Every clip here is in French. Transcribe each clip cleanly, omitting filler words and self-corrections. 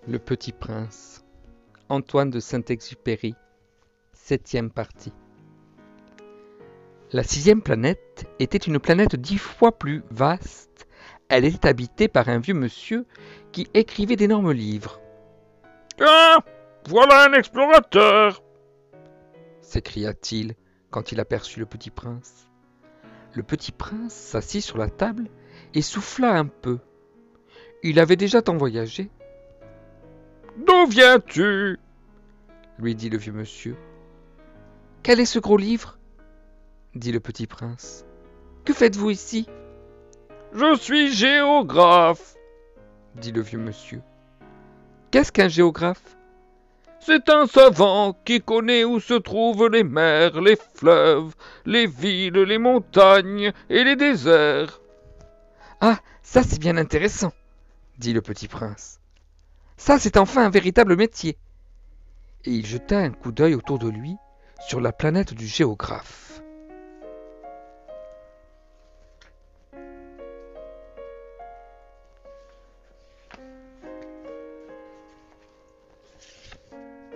Le Petit Prince, Antoine de Saint-Exupéry, 7e partie. La 6e planète était une planète 10 fois plus vaste. Elle était habitée par un vieux monsieur qui écrivait d'énormes livres. « Ah, voilà un explorateur !» s'écria-t-il quand il aperçut le Petit Prince. Le Petit Prince s'assit sur la table et souffla un peu. Il avait déjà tant voyagé. « D'où viens-tu » lui dit le vieux monsieur. « Quel est ce gros livre » dit le Petit Prince. « Que faites-vous ici ?»« Je suis géographe » dit le vieux monsieur. « Qu'est-ce qu'un géographe ?»« C'est un savant qui connaît où se trouvent les mers, les fleuves, les villes, les montagnes et les déserts. »« Ah, ça c'est bien intéressant » dit le Petit Prince. « Ça c'est enfin un véritable métier. » Et il jeta un coup d'œil autour de lui sur la planète du géographe.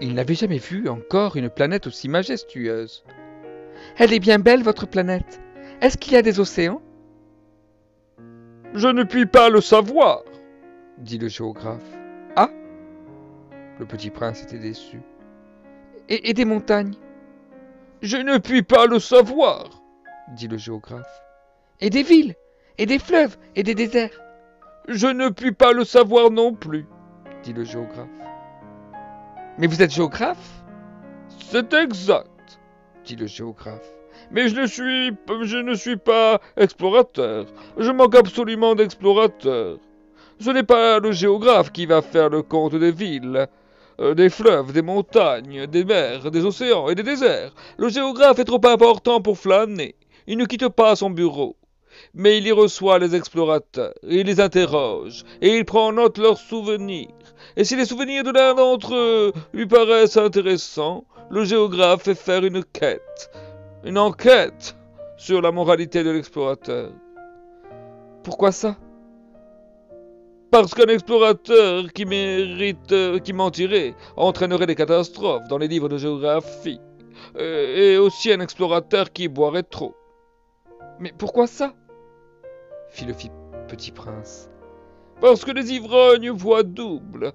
Il n'avait jamais vu encore une planète aussi majestueuse. « Elle est bien belle, votre planète. Est-ce qu'il y a des océans ?»« Je ne puis pas le savoir, » dit le géographe. « Ah !» Le Petit Prince était déçu. « Et des montagnes ?»« Je ne puis pas le savoir, » dit le géographe. « Et des villes, et des fleuves, et des déserts ?»« Je ne puis pas le savoir non plus, » dit le géographe. « Mais vous êtes géographe ?»« C'est exact, » dit le géographe. « Mais je ne suis pas explorateur. Je manque absolument d'explorateurs. Ce n'est pas le géographe qui va faire le compte des villes, des fleuves, des montagnes, des mers, des océans et des déserts. Le géographe est trop important pour flâner. Il ne quitte pas son bureau. Mais il y reçoit les explorateurs, il les interroge, et il prend en note leurs souvenirs. Et si les souvenirs de l'un d'entre eux lui paraissent intéressants, le géographe fait faire une enquête sur la moralité de l'explorateur. Pourquoi ça ? Parce qu'un explorateur qui mentirait entraînerait des catastrophes dans les livres de géographie, et aussi un explorateur qui boirait trop. Mais pourquoi ça ? Fit le Petit Prince. Parce que les ivrognes voient double.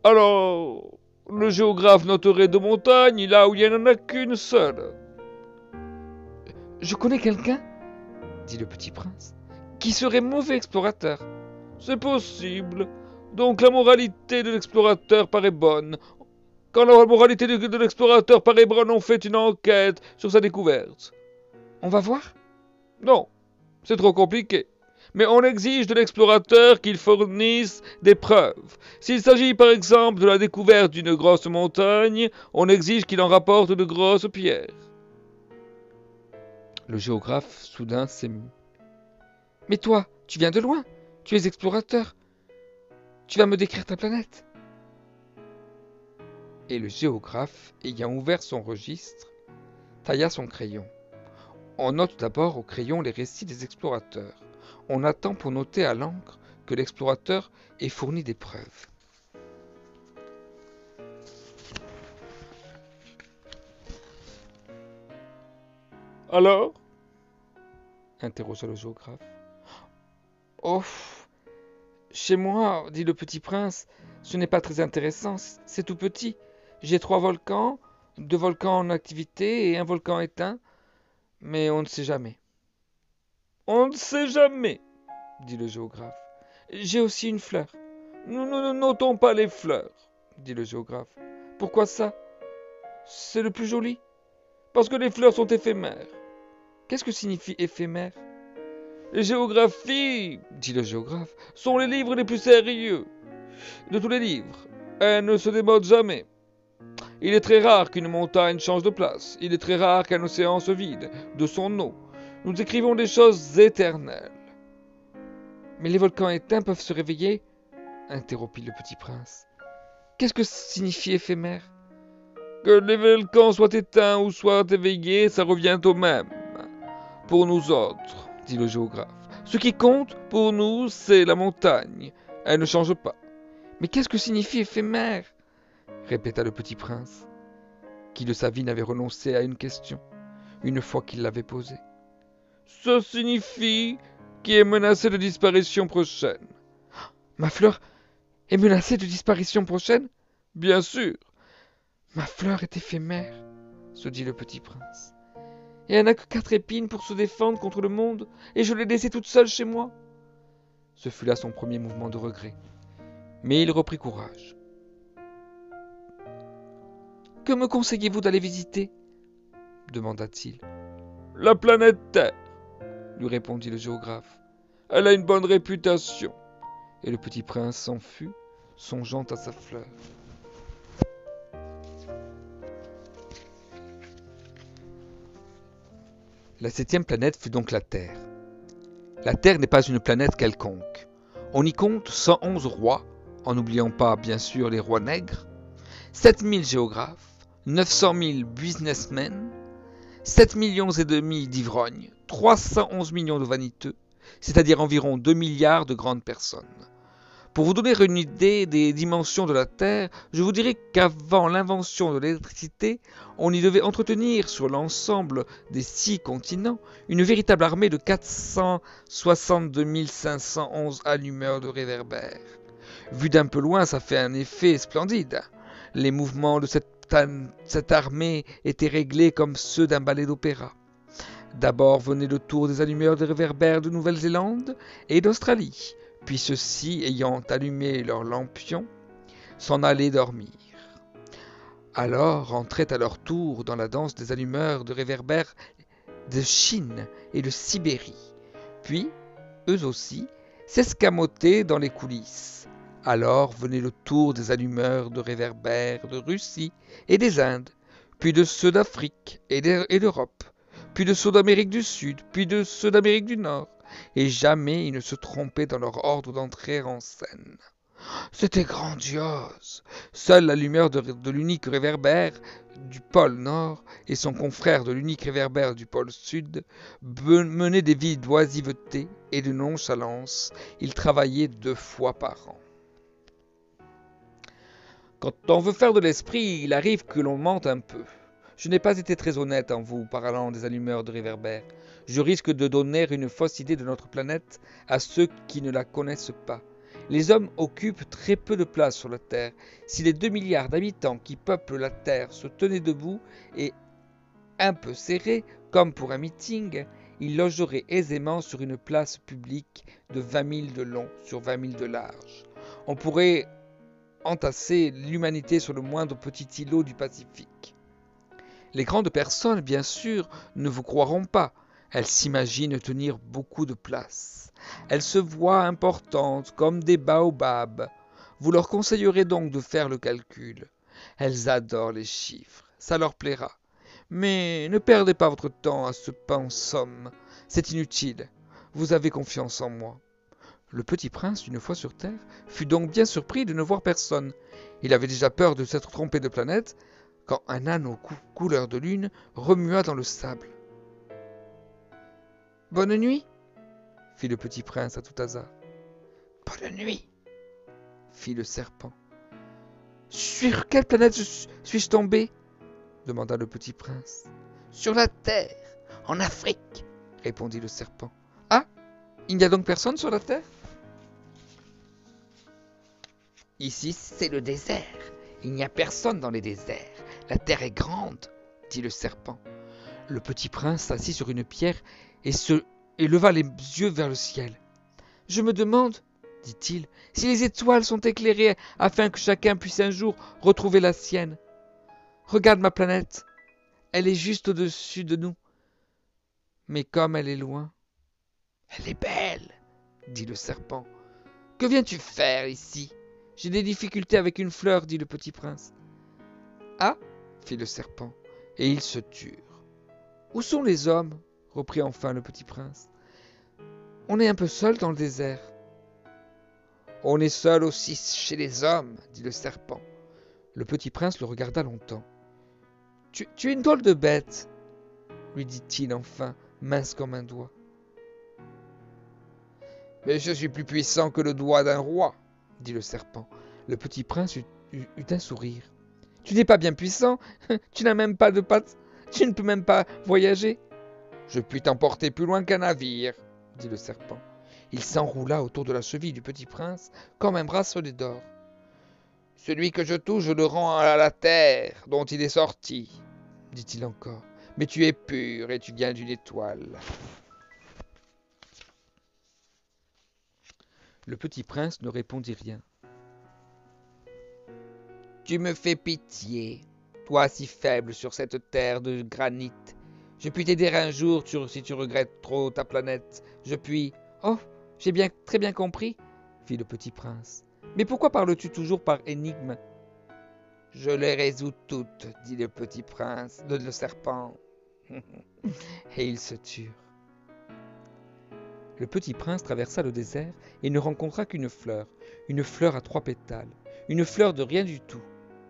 Alors, le géographe noterait 2 montagnes là où il n'y en a qu'une seule. Je connais quelqu'un, dit le Petit Prince, qui serait mauvais explorateur. C'est possible. Donc la moralité de l'explorateur paraît bonne. Quand la moralité de l'explorateur paraît bonne, on fait une enquête sur sa découverte. On va voir ? Non, c'est trop compliqué. Mais on exige de l'explorateur qu'il fournisse des preuves. S'il s'agit par exemple de la découverte d'une grosse montagne, on exige qu'il en rapporte de grosses pierres. Le géographe soudain s'émut. « Mais toi, tu viens de loin, tu es explorateur. Tu vas me décrire ta planète ?» Et le géographe, ayant ouvert son registre, tailla son crayon. On note d'abord au crayon les récits des explorateurs. On attend pour noter à l'encre que l'explorateur ait fourni des preuves. Alors ? Interrogea le géographe. Oh, chez moi, dit le Petit Prince, ce n'est pas très intéressant, c'est tout petit. J'ai 3 volcans, 2 volcans en activité et un volcan éteint, mais on ne sait jamais. On ne sait jamais, dit le géographe. J'ai aussi une fleur. Nous ne notons pas les fleurs, dit le géographe. Pourquoi ça ? C'est le plus joli. Parce que les fleurs sont éphémères. Qu'est-ce que signifie éphémère ? Les géographies, dit le géographe, sont les livres les plus sérieux de tous les livres. Elles ne se démodent jamais. Il est très rare qu'une montagne change de place. Il est très rare qu'un océan se vide de son eau. Nous écrivons des choses éternelles. Mais les volcans éteints peuvent se réveiller ? Interrompit le Petit Prince. Qu'est-ce que signifie éphémère ? Que les volcans soient éteints ou soient éveillés, ça revient au même. Pour nous autres, dit le géographe. Ce qui compte pour nous, c'est la montagne. Elle ne change pas. Mais qu'est-ce que signifie éphémère? Répéta le petit prince, qui de sa vie n'avait renoncé à une question, une fois qu'il l'avait posée. Ça signifie qui est menacé de disparition prochaine. Ma fleur est menacée de disparition prochaine? Bien sûr. Ma fleur est éphémère, se dit le petit prince. Et elle n'a que 4 épines pour se défendre contre le monde, et je l'ai laissée toute seule chez moi. Ce fut là son premier mouvement de regret. Mais il reprit courage. Que me conseillez-vous d'aller visiter? Demanda-t-il. La planète Terre, lui répondit le géographe. Elle a une bonne réputation. Et le petit prince s'en fut, songeant à sa fleur. La 7e planète fut donc la Terre. La Terre n'est pas une planète quelconque. On y compte 111 rois, en n'oubliant pas bien sûr les rois nègres, 7000 géographes, 900 000 businessmen, 7 millions et demi d'ivrognes, 311 millions de vaniteux, c'est-à-dire environ 2 milliards de grandes personnes. Pour vous donner une idée des dimensions de la Terre, je vous dirai qu'avant l'invention de l'électricité, on y devait entretenir sur l'ensemble des 6 continents une véritable armée de 462 511 allumeurs de réverbères. Vu d'un peu loin, ça fait un effet splendide. Les mouvements de cette armée étaient réglés comme ceux d'un ballet d'opéra. D'abord venait le tour des allumeurs de réverbères de Nouvelle-Zélande et d'Australie, puis ceux-ci, ayant allumé leurs lampions, s'en allaient dormir. Alors entraient à leur tour dans la danse des allumeurs de réverbères de Chine et de Sibérie, puis, eux aussi, s'escamotaient dans les coulisses. Alors venait le tour des allumeurs de réverbères de Russie et des Indes, puis de ceux d'Afrique et d'Europe, puis de ceux d'Amérique du Sud, puis de ceux d'Amérique du Nord, et jamais ils ne se trompaient dans leur ordre d'entrer en scène. C'était grandiose. Seule l'allumeur de l'unique réverbère du pôle Nord et son confrère de l'unique réverbère du pôle Sud menaient des vies d'oisiveté et de nonchalance. Ils travaillaient 2 fois par an. Quand on veut faire de l'esprit, il arrive que l'on mente un peu. Je n'ai pas été très honnête en vous parlant des allumeurs de réverbères. Je risque de donner une fausse idée de notre planète à ceux qui ne la connaissent pas. Les hommes occupent très peu de place sur la Terre. Si les 2 milliards d'habitants qui peuplent la Terre se tenaient debout et un peu serrés, comme pour un meeting, ils logeraient aisément sur une place publique de 20 000 de long sur 20 000 de large. On pourrait entasser l'humanité sur le moindre petit îlot du Pacifique. Les grandes personnes, bien sûr, ne vous croiront pas. Elles s'imaginent tenir beaucoup de place. Elles se voient importantes comme des baobabs. Vous leur conseillerez donc de faire le calcul. Elles adorent les chiffres, ça leur plaira. Mais ne perdez pas votre temps à ce pensum. C'est inutile. Vous avez confiance en moi. Le petit prince, une fois sur Terre, fut donc bien surpris de ne voir personne. Il avait déjà peur de s'être trompé de planète, quand un anneau couleur de lune remua dans le sable. « Bonne nuit » fit le petit prince à tout hasard. « Bonne nuit » fit le serpent. « Sur quelle planète suis-je tombé » demanda le petit prince. « Sur la Terre, en Afrique » répondit le serpent. « Ah, il n'y a donc personne sur la Terre ?»« Ici, c'est le désert. Il n'y a personne dans les déserts. La terre est grande, dit le serpent. Le petit prince s'assit sur une pierre et leva les yeux vers le ciel. Je me demande, dit-il, si les étoiles sont éclairées afin que chacun puisse un jour retrouver la sienne. Regarde ma planète, elle est juste au-dessus de nous. Mais comme elle est loin, elle est belle, dit le serpent. Que viens-tu faire ici ? J'ai des difficultés avec une fleur, dit le petit prince. Ah, fit le serpent, et ils se turent. Où sont les hommes ? Reprit enfin le petit prince. On est un peu seul dans le désert. On est seul aussi chez les hommes, dit le serpent. Le petit prince le regarda longtemps. Tu es une drôle de bête, lui dit-il enfin, mince comme un doigt. Mais je suis plus puissant que le doigt d'un roi, dit le serpent. Le petit prince eut un sourire. Tu n'es pas bien puissant, tu n'as même pas de pattes, tu ne peux même pas voyager. Je puis t'emporter plus loin qu'un navire, dit le serpent. Il s'enroula autour de la cheville du petit prince comme un bracelet d'or. Celui que je touche, je le rends à la terre dont il est sorti, dit-il encore. Mais tu es pur et tu viens d'une étoile. Le petit prince ne répondit rien. Tu me fais pitié, toi si faible sur cette terre de granit. Je puis t'aider un jour si tu regrettes trop ta planète. Je puis... Oh, j'ai très bien compris, fit le petit prince. Mais pourquoi parles-tu toujours par énigme? Je les résous toutes, dit le petit prince, le serpent. Et ils se turent. Le petit prince traversa le désert et ne rencontra qu'une fleur à 3 pétales, une fleur de rien du tout.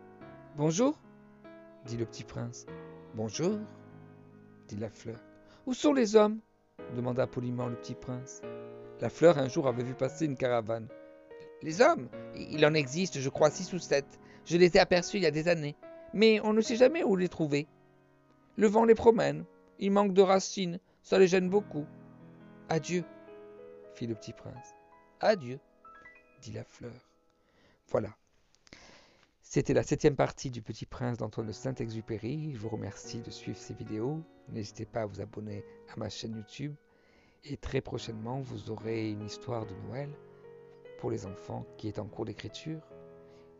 « Bonjour, dit le petit prince. « Bonjour, dit la fleur. « Où sont les hommes ?» demanda poliment le petit prince. La fleur un jour avait vu passer une caravane. « Les hommes, il en existe, je crois, 6 ou 7. Je les ai aperçus il y a des années, mais on ne sait jamais où les trouver. Le vent les promène, ils manquent de racines, ça les gêne beaucoup. Adieu, fit le petit prince. Adieu, dit la fleur. Voilà. C'était la 7e partie du Petit Prince d'Antoine de Saint-Exupéry. Je vous remercie de suivre ces vidéos. N'hésitez pas à vous abonner à ma chaîne YouTube. Et très prochainement, vous aurez une histoire de Noël pour les enfants qui est en cours d'écriture.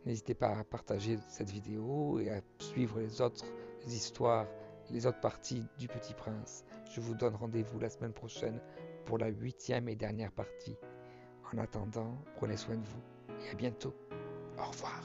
N'hésitez pas à partager cette vidéo et à suivre les autres histoires, les autres parties du Petit Prince. Je vous donne rendez-vous la semaine prochaine pour la 8e et dernière partie. En attendant, prenez soin de vous et à bientôt. Au revoir.